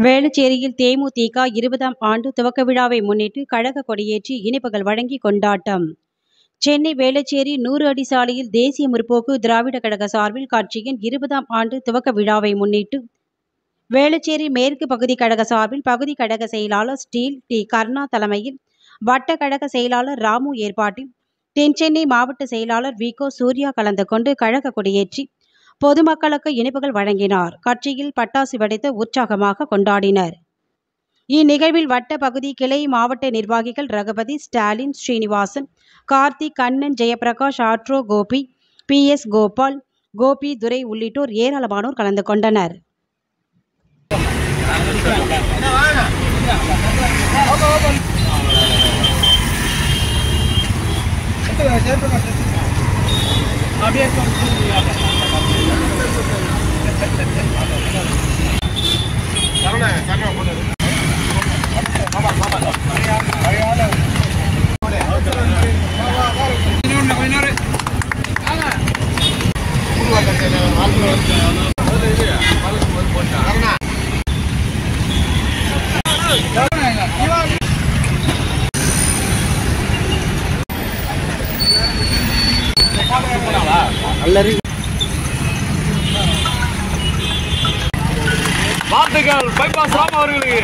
வேளச்சேரியில் தேமுதிக 20ஆம் ஆண்டு துவக்க விழாவை முன்னிட்டு கழக கொடியேற்றி இனிப்புகள் வழங்கி கொண்டாட்டம். சென்னை வேளச்சேரி 100 அடி சாலையில் தேசிய முற்போக்கு திராவிட கழக சார்பில் கட்சியின் 20ஆம் ஆண்டு துவக்க விழாவை முன்னிட்டு வேளச்சேரி மேற்கு பகுதி கழக சார்பில் பகுதி கழக செயலாளர் ஸ்டீல் டி. கர்ணா தலைமையில், வட்ட கழக செயலாளர் ராமு ஏற்பாட்டில், தென்சென்னை மாவட்ட செயலாளர் வி.கோ. சூர்யா கலந்து கொண்டு கழக கொடியேற்றி பொதுமக்களுக்கு இனிப்புகள் வழங்கினார். கட்சியில் பட்டாசு வெடித்து உற்சாகமாக கொண்டாடினர். இந்நிகழ்வில் வட்ட பகுதி கிளை மாவட்ட நிர்வாகிகள் ரகுபதி, ஸ்டாலின், ஸ்ரீனிவாசன், கார்த்திக், கண்ணன், ஜெயபிரகாஷ், ஆட்ரோ, கோபி, பி.எஸ். கோபால், கோபி, துரை உள்ளிட்டோர் ஏராளமானோர் கலந்து கொண்டனர். வாழ்த்துக்கள் பைபாஸ் ராம் அவர்களுக்கு.